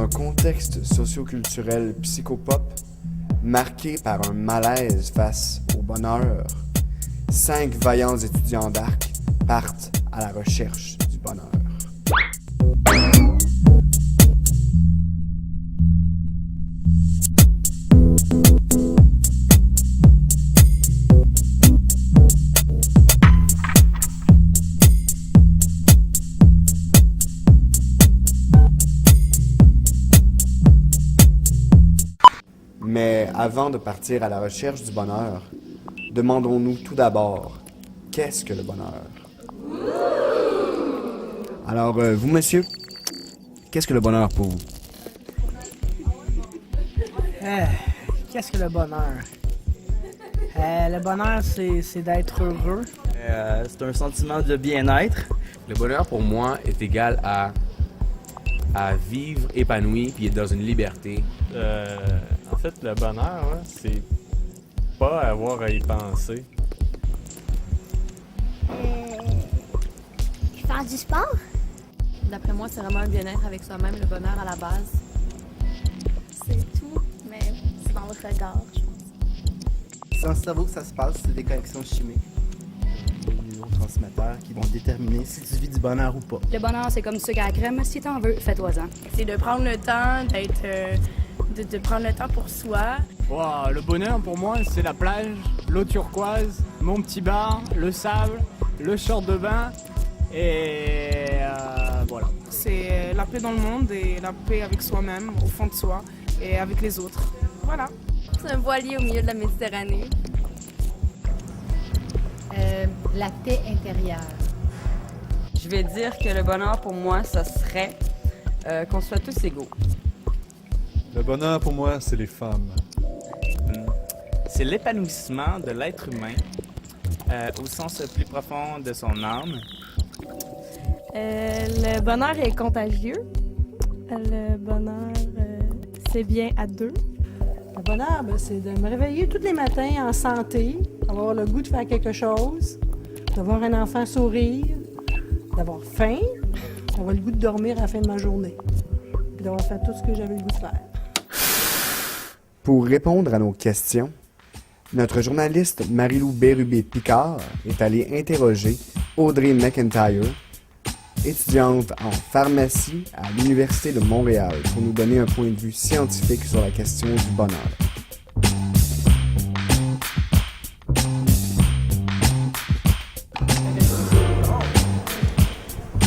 un contexte socio-culturel psychopop marqué par un malaise face au bonheur, 5 vaillants étudiants d'arc partent à la recherche du bonheur. Mais avant de partir à la recherche du bonheur, demandons-nous tout d'abord, qu'est-ce que le bonheur? Alors, vous, monsieur, qu'est-ce que le bonheur pour vous? Qu'est-ce que le bonheur? Le bonheur, c'est d'être heureux. C'est un sentiment de bien-être. Le bonheur, pour moi, est égal à vivre épanoui puis être dans une liberté. En fait, le bonheur, là, c'est pas avoir à y penser. Faire du sport? D'après moi, c'est vraiment un bien-être avec soi-même, le bonheur à la base. C'est tout, mais c'est dans le regard, je pense. C'est dans le cerveau que ça se passe, c'est des connexions chimiques. Des neurotransmetteurs qui vont déterminer si tu vis du bonheur ou pas. Le bonheur, c'est comme sucre à la crème. Si t'en veux, fais-toi-en. C'est de prendre le temps de prendre le temps pour soi. Wow, le bonheur, pour moi, c'est la plage, l'eau turquoise, mon petit bar, le sable, le short de bain et voilà. C'est la paix dans le monde et la paix avec soi-même, au fond de soi et avec les autres. Voilà. C'est un voilier au milieu de la Méditerranée. La paix intérieure. Je vais dire que le bonheur, pour moi, ça serait qu'on soit tous égaux. Le bonheur, pour moi, c'est les femmes. C'est l'épanouissement de l'être humain au sens plus profond de son âme. Le bonheur est contagieux. Le bonheur, c'est bien à deux. Le bonheur, c'est de me réveiller tous les matins en santé, avoir le goût de faire quelque chose, d'avoir un enfant sourire, d'avoir faim, d'avoir le goût de dormir à la fin de ma journée, puis d'avoir fait tout ce que j'avais le goût de faire. Pour répondre à nos questions, notre journaliste Marie-Lou Bérubé-Picard est allée interroger Audrey McIntyre, étudiante en pharmacie à l'Université de Montréal, pour nous donner un point de vue scientifique sur la question du bonheur.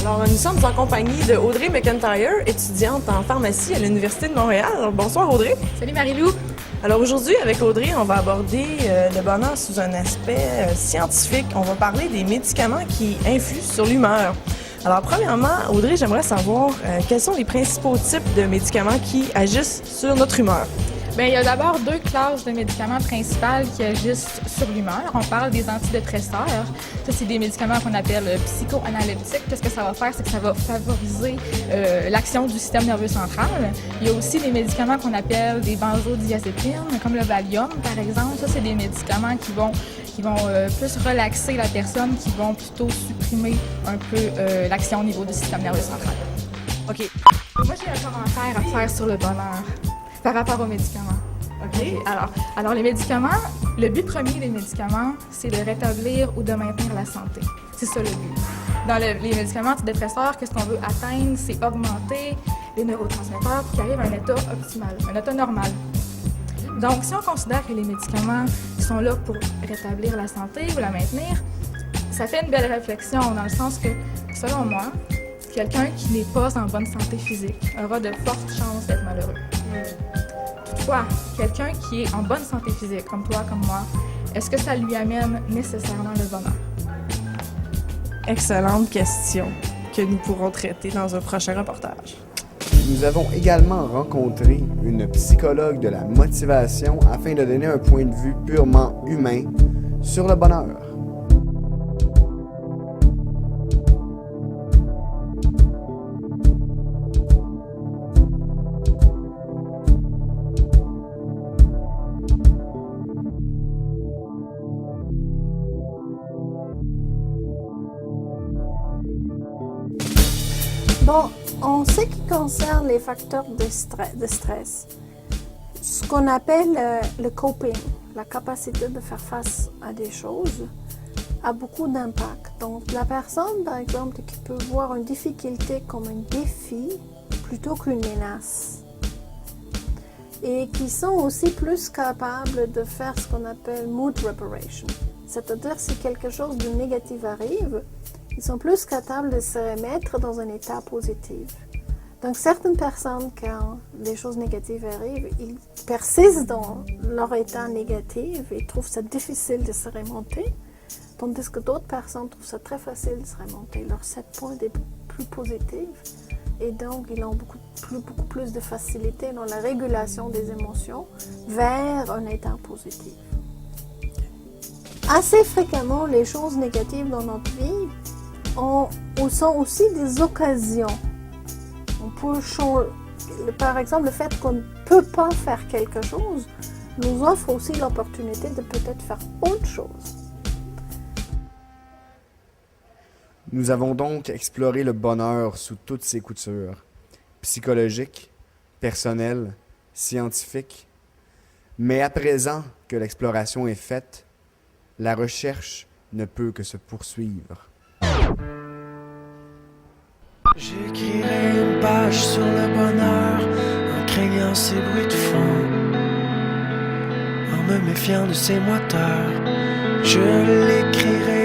Alors, nous sommes en compagnie de Audrey McIntyre, étudiante en pharmacie à l'Université de Montréal. Alors, bonsoir Audrey. Salut Marie-Lou. Alors aujourd'hui, avec Audrey, on va aborder le bonheur sous un aspect scientifique. On va parler des médicaments qui influent sur l'humeur. Alors premièrement, Audrey, j'aimerais savoir quels sont les principaux types de médicaments qui agissent sur notre humeur. Bien, il y a d'abord 2 classes de médicaments principales qui agissent sur l'humeur. On parle des antidépresseurs. Ça, c'est des médicaments qu'on appelle psychoanalytiques. Qu'est-ce que ça va faire? C'est que ça va favoriser l'action du système nerveux central. Il y a aussi des médicaments qu'on appelle des benzodiazépines, comme le Valium, par exemple. Ça, c'est des médicaments qui vont plus relaxer la personne, qui vont plutôt supprimer un peu l'action au niveau du système nerveux central. OK. Moi, j'ai un commentaire à faire sur le bonheur par rapport aux médicaments. OK. Alors, les médicaments, le but premier des médicaments, c'est de rétablir ou de maintenir la santé. C'est ça le but. Dans les médicaments antidépresseurs, qu'est-ce qu'on veut atteindre? C'est augmenter les neurotransmetteurs pour qu'ils arrivent à un état optimal, un état normal. Donc, si on considère que les médicaments sont là pour rétablir la santé ou la maintenir, ça fait une belle réflexion dans le sens que, selon moi, quelqu'un qui n'est pas en bonne santé physique aura de fortes chances d'être malheureux. Toutefois, quelqu'un qui est en bonne santé physique, comme toi, comme moi, est-ce que ça lui amène nécessairement le bonheur? Excellente question que nous pourrons traiter dans un prochain reportage. Nous avons également rencontré une psychologue de la motivation afin de donner un point de vue purement humain sur le bonheur. Bon, En ce qui concerne les facteurs de stress, ce qu'on appelle le coping, la capacité de faire face à des choses, a beaucoup d'impact. Donc la personne, par exemple, qui peut voir une difficulté comme un défi plutôt qu'une menace, et qui sont aussi plus capables de faire ce qu'on appelle mood reparation. C'est-à-dire si quelque chose de négatif arrive, ils sont plus capables de se remettre dans un état positif. Donc certaines personnes, quand des choses négatives arrivent, ils persistent dans leur état négatif et trouvent ça difficile de se remonter, tandis que d'autres personnes trouvent ça très facile de se remonter. Leur set point est plus positif et donc ils ont beaucoup plus de facilité dans la régulation des émotions vers un état positif. Assez fréquemment, les choses négatives dans notre vie sont aussi des occasions. On peut changer, par exemple, le fait qu'on ne peut pas faire quelque chose nous offre aussi l'opportunité de peut-être faire autre chose. Nous avons donc exploré le bonheur sous toutes ses coutures, psychologique, personnel, scientifique. Mais à présent que l'exploration est faite, la recherche ne peut que se poursuivre. J'écrirai une page sur le bonheur en craignant ses bruits de fond, en me méfiant de ses moteurs. Je l'écrirai